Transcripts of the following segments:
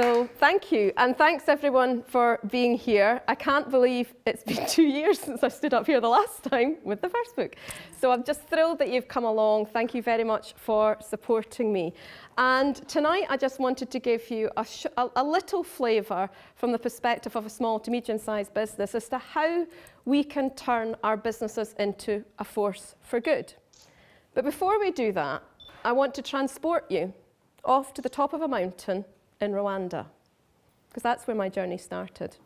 So thank you, and thanks everyone for being here. I can't believe it's been 2 years since I stood up here the last time with the first book. So I'm just thrilled that you've come along. Thank you very much for supporting me. And tonight I just wanted to give you a little flavour from the perspective of a small to medium-sized business as to how we can turn our businesses into a force for good. But before we do that, I want to transport you off to the top of a mountain in Rwanda, because that's where my journey started.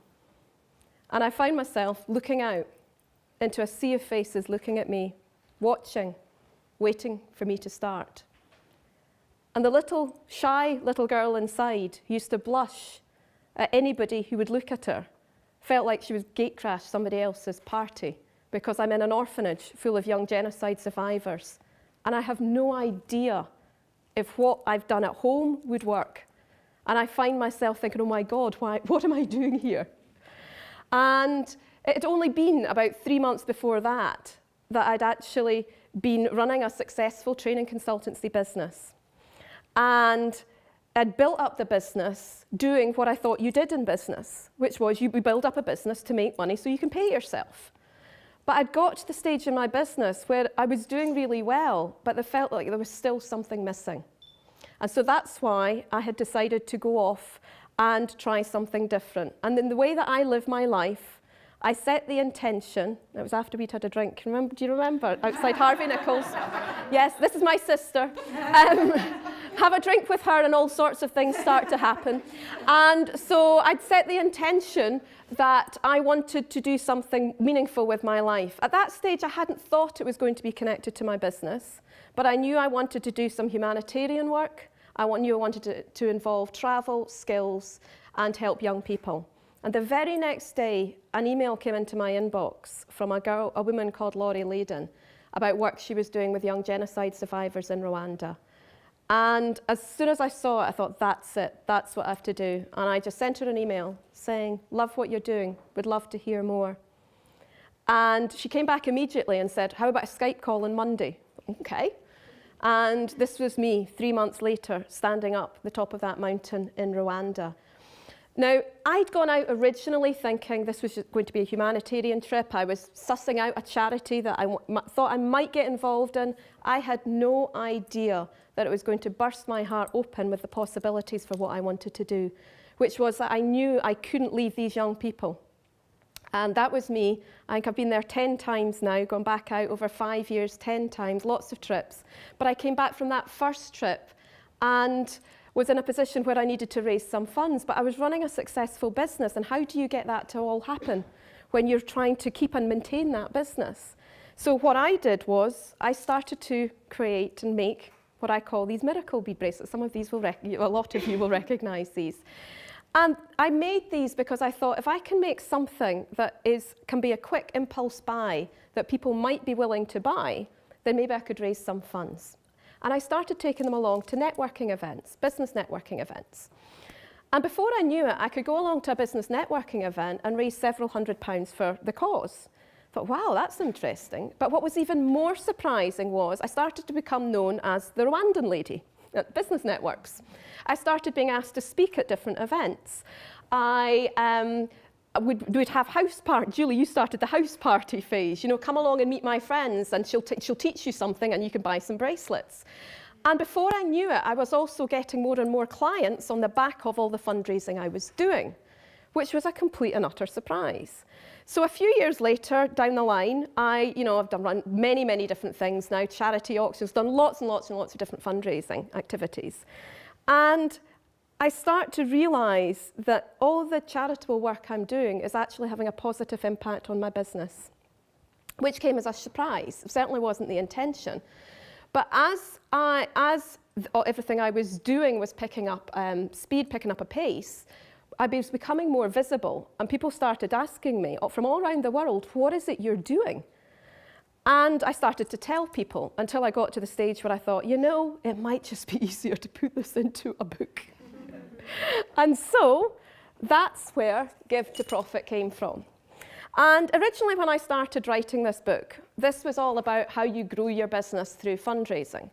And I found myself looking out into a sea of faces looking at me, watching, waiting for me to start. And the shy little girl inside who used to blush at anybody who would look at her felt like she was gatecrashed somebody else's party, because I'm in an orphanage full of young genocide survivors. And I have no idea if what I've done at home would work. And I find myself thinking, oh my God, what am I doing here? And it had only been about 3 months before that I'd actually been running a successful training consultancy business. And I'd built up the business doing what I thought you did in business, which was you build up a business to make money so you can pay yourself. But I'd got to the stage in my business where I was doing really well, but I felt like there was still something missing. And so that's why I had decided to go off and try something different. And in the way that I live my life, I set the intention, it was after we'd had a drink, do you remember, outside Harvey Nichols? Yes, this is my sister. Have a drink with her and all sorts of things start to happen. And so I'd set the intention that I wanted to do something meaningful with my life. At that stage, I hadn't thought it was going to be connected to my business, but I knew I wanted to do some humanitarian work. I knew I wanted to involve travel, skills, and help young people. And the very next day, an email came into my inbox from a woman called Laurie Layden about work she was doing with young genocide survivors in Rwanda. And as soon as I saw it, I thought, that's it, that's what I have to do. And I just sent her an email saying, love what you're doing, would love to hear more. And she came back immediately and said, how about a Skype call on Monday? Okay. And this was me 3 months later, standing up the top of that mountain in Rwanda. Now, I'd gone out originally thinking this was going to be a humanitarian trip. I was sussing out a charity that I thought I might get involved in. I had no idea that it was going to burst my heart open with the possibilities for what I wanted to do, which was that I knew I couldn't leave these young people. And that was me. I think I've been there 10 times now, gone back out over 5 years, 10 times, lots of trips. But I came back from that first trip and was in a position where I needed to raise some funds, but I was running a successful business, and how do you get that to all happen when you're trying to keep and maintain that business? So what I did was I started to create and make what I call these miracle bead bracelets. Some of these a lot of you will recognize these. And I made these because I thought if I can make something that can be a quick impulse buy that people might be willing to buy, then maybe I could raise some funds. And I started taking them along to networking events, business networking events. And before I knew it, I could go along to a business networking event and raise several £100s for the cause. I thought, wow, that's interesting. But what was even more surprising was I started to become known as the Rwandan lady at business networks. I started being asked to speak at different events. We'd have house party. Julie, you started the house party phase. You know, come along and meet my friends, and she'll teach you something, and you can buy some bracelets. And before I knew it, I was also getting more and more clients on the back of all the fundraising I was doing, which was a complete and utter surprise. So a few years later, down the line, I've run many, many different things now, charity auctions, done lots and lots and lots of different fundraising activities. And I start to realize that all the charitable work I'm doing is actually having a positive impact on my business, which came as a surprise. It certainly wasn't the intention. But as everything I was doing was picking up speed, picking up a pace, I was becoming more visible, and people started asking me from all around the world, what is it you're doing? And I started to tell people until I got to the stage where I thought, you know, it might just be easier to put this into a book. And so that's where Give to Profit came from. And originally when I started writing this book, this was all about how you grow your business through fundraising.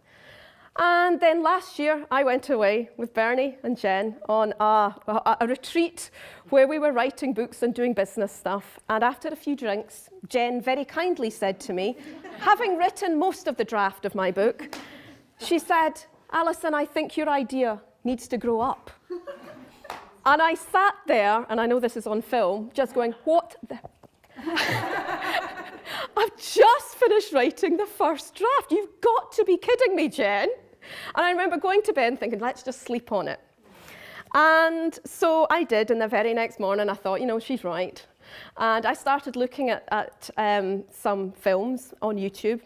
And then last year, I went away with Bernie and Jen on a retreat where we were writing books and doing business stuff. And after a few drinks, Jen very kindly said to me, having written most of the draft of my book, she said, "Alisoun, I think your idea needs to grow up." And I sat there, and I know this is on film, just going, what the... I've just finished writing the first draft. You've got to be kidding me, Jen. And I remember going to bed and thinking, let's just sleep on it. And so I did, and the very next morning I thought, she's right. And I started looking at some films on YouTube.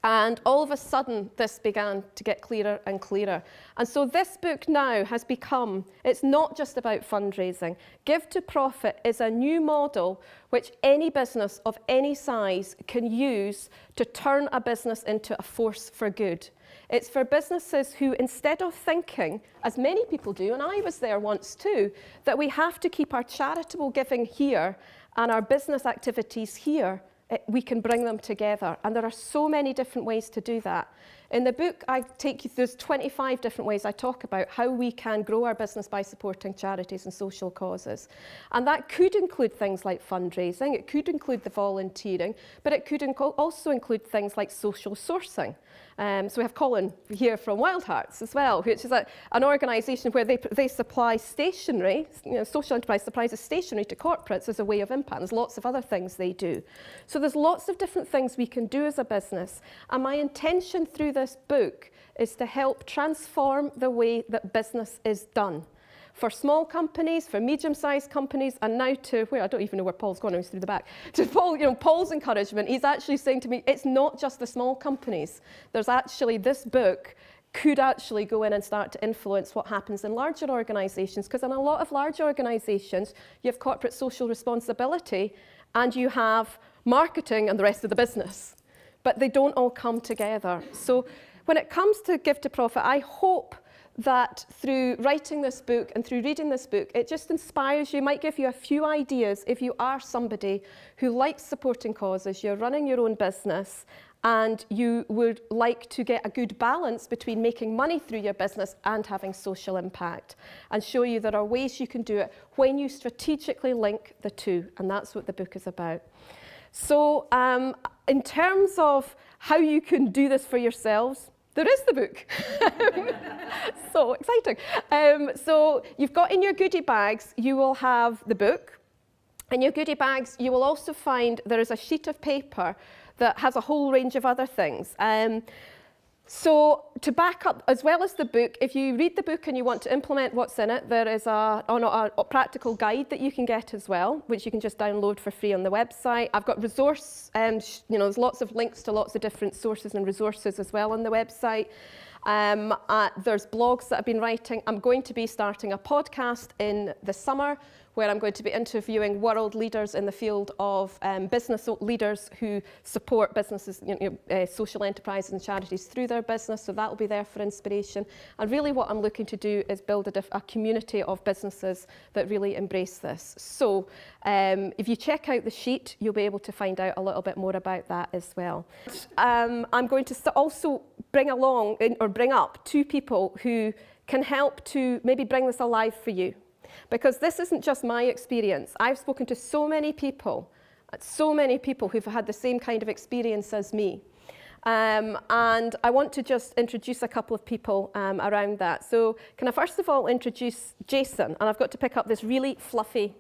And all of a sudden, this began to get clearer and clearer. And so this book now has become, it's not just about fundraising. Give to Profit is a new model which any business of any size can use to turn a business into a force for good. It's for businesses who, instead of thinking, as many people do, and I was there once too, that we have to keep our charitable giving here and our business activities here, we can bring them together. And there are so many different ways to do that. In the book, I take you through 25 different ways I talk about how we can grow our business by supporting charities and social causes. And that could include things like fundraising, it could include the volunteering, but it could also include things like social sourcing. So we have Colin here from Wild Hearts as well, which is an organisation where they supply stationery, social enterprise supplies a stationery to corporates as a way of impact. There's lots of other things they do. So there's lots of different things we can do as a business. And my intention through this book is to help transform the way that business is done. For small companies, for medium-sized companies, and now to where, I don't even know where Paul's gone, he's through the back. To Paul, Paul's encouragement, he's actually saying to me, it's not just the small companies. There's actually, this book could actually go in and start to influence what happens in larger organisations, because in a lot of large organisations, you have corporate social responsibility, and you have marketing and the rest of the business. But they don't all come together. So when it comes to Give to Profit, I hope that through writing this book and through reading this book, it just inspires you, might give you a few ideas if you are somebody who likes supporting causes, you're running your own business, and you would like to get a good balance between making money through your business and having social impact, and show you there are ways you can do it when you strategically link the two, and that's what the book is about. So in terms of how you can do this for yourselves, there is the book. So exciting. So you've got in your goodie bags, you will have the book. In your goodie bags, you will also find there is a sheet of paper that has a whole range of other things. So to back up, as well as the book, if you read the book and you want to implement what's in it, there is a practical guide that you can get as well, which you can just download for free on the website. I've got resource, there's lots of links to lots of different sources and resources as well on the website. There's blogs that I've been writing. I'm going to be starting a podcast in the summer where I'm going to be interviewing world leaders in the field of business leaders who support businesses, social enterprises and charities through their business. So that will be there for inspiration. And really what I'm looking to do is build a community of businesses that really embrace this. So if you check out the sheet, you'll be able to find out a little bit more about that as well. I'm going to also bring up two people who can help to maybe bring this alive for you. Because this isn't just my experience. I've spoken to so many people who've had the same kind of experience as me. And I want to just introduce a couple of people around that. So can I first of all introduce Jason? And I've got to pick up this really fluffy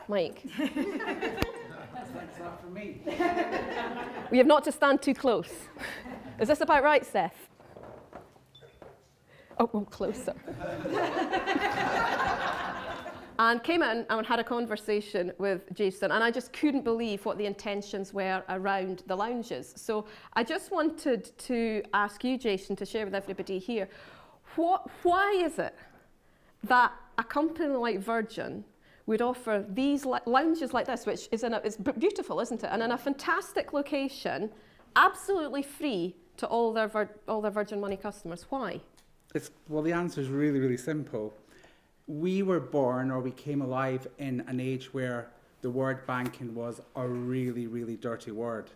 mic. That's not for me. We have not to stand too close. Is this about right, Seth? Oh, closer. And came in and had a conversation with Jason, and I just couldn't believe what the intentions were around the lounges. So I just wanted to ask you, Jason, to share with everybody here, why is it that a company like Virgin would offer these lounges like this, which is it's beautiful, isn't it? And in a fantastic location, absolutely free to all their Virgin Money customers. Why? Well, the answer is really, really simple. We were born, or we came alive in an age where the word banking was a really, really dirty word.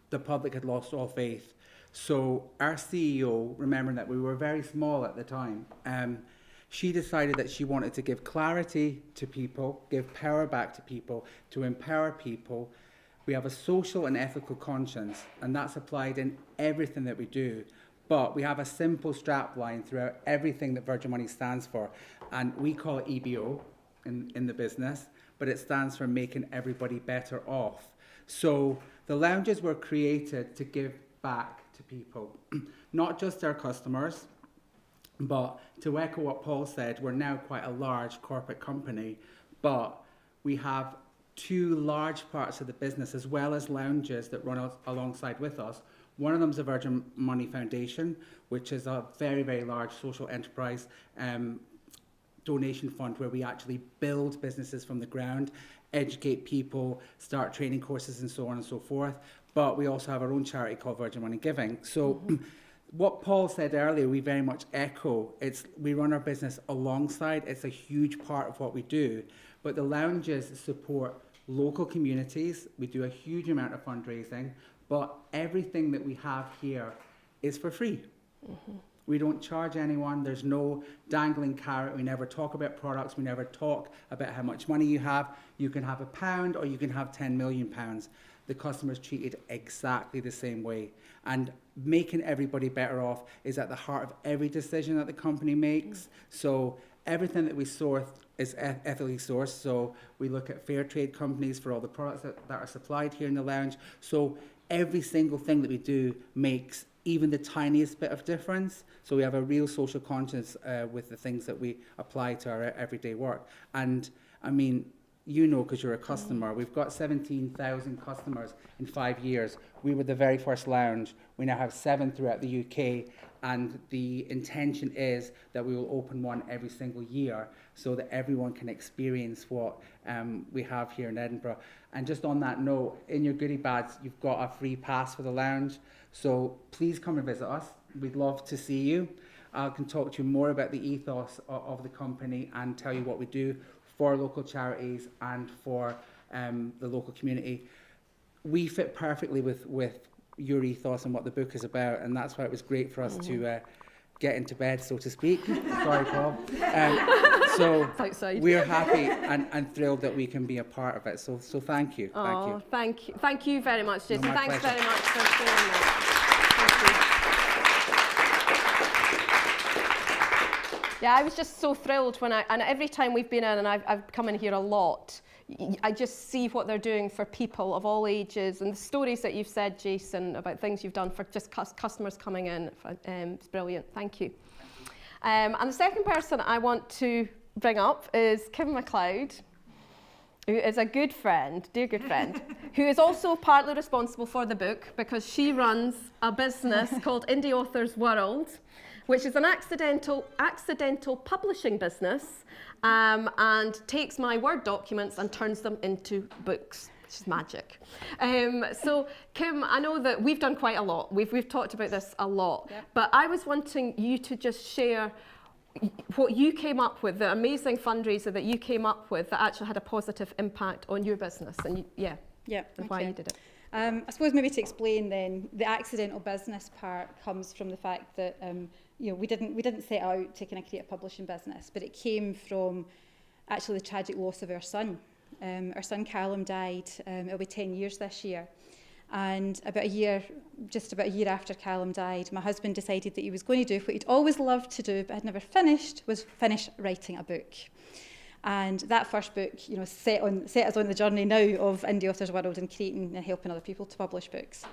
The public had lost all faith. So our CEO, remembering that we were very small at the time, she decided that she wanted to give clarity to people, give power back to people, to empower people. We have a social and ethical conscience, and that's applied in everything that we do. But we have a simple strapline throughout everything that Virgin Money stands for. And we call it EBO in the business, but it stands for making everybody better off. So the lounges were created to give back to people, not just our customers, but to echo what Paul said, we're now quite a large corporate company, but we have two large parts of the business as well as lounges that run alongside with us. One of them is the Virgin Money Foundation, which is a very, very large social enterprise donation fund where we actually build businesses from the ground, educate people, start training courses and so on and so forth. But we also have our own charity called Virgin Money Giving. So what Paul said earlier, we very much echo. We run our business alongside. It's a huge part of what we do. But the lounges support local communities. We do a huge amount of fundraising. But everything that we have here is for free. We don't charge anyone. There's no dangling carrot. We never talk about products. We never talk about how much money you have. You can have £1 or you can have £10 million. The customer's treated exactly the same way. And making everybody better off is at the heart of every decision that the company makes. So everything that we source is ethically sourced. So we look at fair trade companies for all the products that are supplied here in the lounge. So every single thing that we do makes even the tiniest bit of difference. So we have a real social conscience with the things that we apply to our everyday work. And I mean, you know, because you're a customer, we've got 17,000 customers in 5 years. We were the very first lounge. We now have 7 throughout the UK. And the intention is that we will open one every single year so that everyone can experience what we have here in Edinburgh. And just on that note, in your goodie bags, you've got a free pass for the lounge. So please come and visit us. We'd love to see you. I can talk to you more about the ethos of the company and tell you what we do for local charities and for the local community. We fit perfectly with your ethos and what the book is about, and that's why it was great for us to get into bed, so to speak. Sorry, Paul. So we're happy and thrilled that we can be a part of it. So thank you. Thank you very much, Jason. No, Thanks pleasure. very much for sharing that. Yeah, I was just so thrilled and every time we've been in, and I've come in here a lot, I just see what they're doing for people of all ages, and the stories that you've said, Jason, about things you've done for just customers coming in. It's brilliant. Thank you. And the second person I want to bring up is Kim Macleod, who is a good friend, dear good friend, who is also partly responsible for the book because she runs a business called Indie Authors World, which is an accidental publishing business and takes my Word documents and turns them into books, which is magic. So Kim, I know that we've done quite a lot. We've talked about this a lot, yep. But I was wanting you to just share what you came up with, the amazing fundraiser that you came up with that actually had a positive impact on your business, and why you did it. I suppose maybe to explain then, the accidental business part comes from the fact that we didn't set out to kind of create a publishing business, but it came from actually the tragic loss of our son. Our son Callum died. It'll be 10 years this year. And just about a year after Callum died, my husband decided that he was going to do what he'd always loved to do but had never finished, was finish writing a book. And that first book, set us on the journey now of Indie Authors World and creating and helping other people to publish books.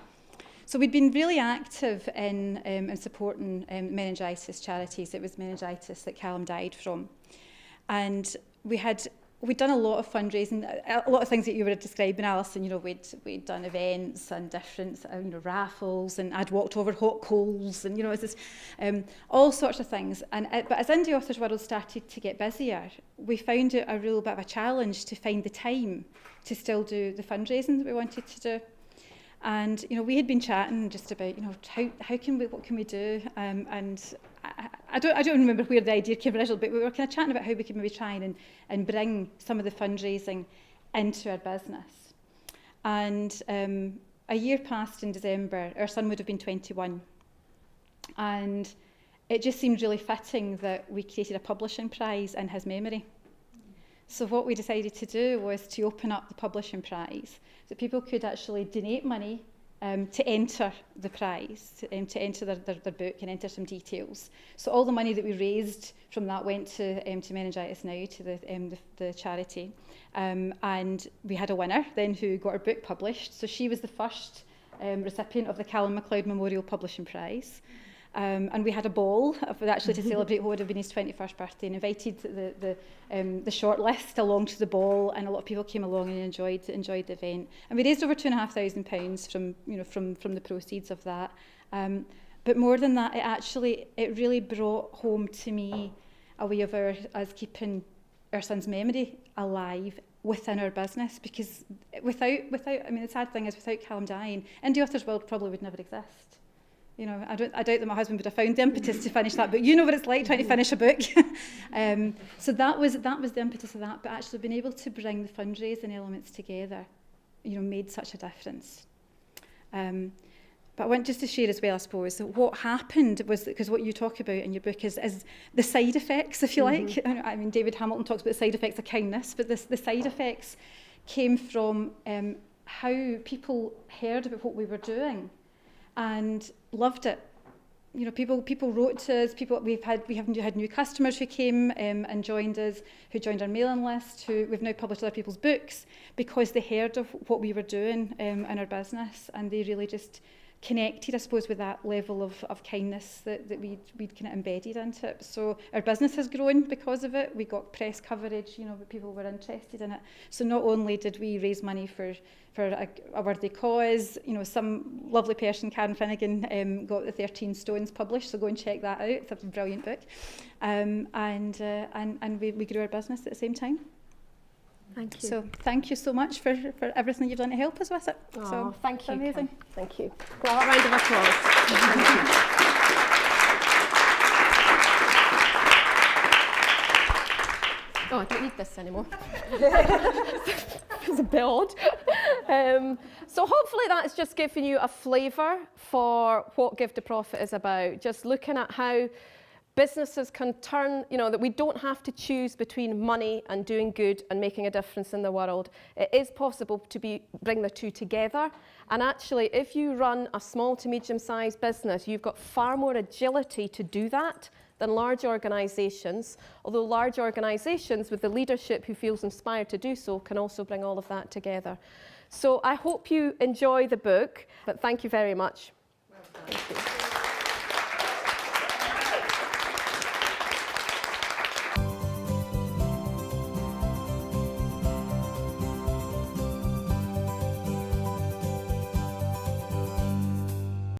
So we'd been really active in supporting meningitis charities. It was meningitis that Callum died from. And we'd done a lot of fundraising, a lot of things that you were describing, Alison. We'd done events and different raffles, and I'd walked over hot coals, and it was this, all sorts of things. But as Indie Authors World started to get busier, we found it a real bit of a challenge to find the time to still do the fundraising that we wanted to do. And we had been chatting just about what can we do, and I don't remember where the idea came originally, but we were kind of chatting about how we could maybe try and bring some of the fundraising into our business. And a year passed in December. Our son would have been 21. And it just seemed really fitting that we created a publishing prize in his memory. So what we decided to do was to open up the publishing prize so people could actually donate money to enter the prize, to enter their book and enter some details. So all the money that we raised from that went to Meningitis Now, to the charity. And we had a winner then who got her book published. So she was the first recipient of the Macleod Memorial Publishing Prize. And we had a ball actually to celebrate what would have been his 21st birthday, and invited the short list along to the ball, and a lot of people came along and enjoyed the event. And we raised over £2,500 from the proceeds of that. But more than that, it really brought home to me a way of us keeping our son's memory alive within our business, because without the sad thing is, without Callum dying, Indie Authors World probably would never exist. You know, I doubt that my husband would have found the impetus to finish that book. You know what it's like trying to finish a book. So that was the impetus of that. But actually being able to bring the fundraising elements together, made such a difference. But I want just to share as well, I suppose, that what happened was, because what you talk about in your book is the side effects, if you like. I mean, David Hamilton talks about the side effects of kindness, but the side effects came from how people heard about what we were doing and loved it. People wrote to us. We have had new customers who came and joined us, who joined our mailing list, who we've now published other people's books because they heard of what we were doing in our business, and they really just connected, I suppose, with that level of kindness that we'd kind of embedded into it. So our business has grown because of it. We got press coverage, people were interested in it. So not only did we raise money for a worthy cause, some lovely person, Karen Finnegan, got the 13 Stones published, so go and check that out. It's a brilliant book. And we grew our business at the same time. Thank you. So thank you so much for everything you've done to help us with it. So thank you. Amazing. Thank you. Well, a round of applause. Oh, I don't need this anymore. It's a bit odd. So hopefully that's just given you a flavour for what Give to Profit is about. Just looking at how businesses can turn, that we don't have to choose between money and doing good and making a difference in the world. It is possible to bring the two together. And actually, if you run a small to medium-sized business, you've got far more agility to do that than large organisations, although large organisations with the leadership who feels inspired to do so can also bring all of that together. So I hope you enjoy the book, but thank you very much. Thank you.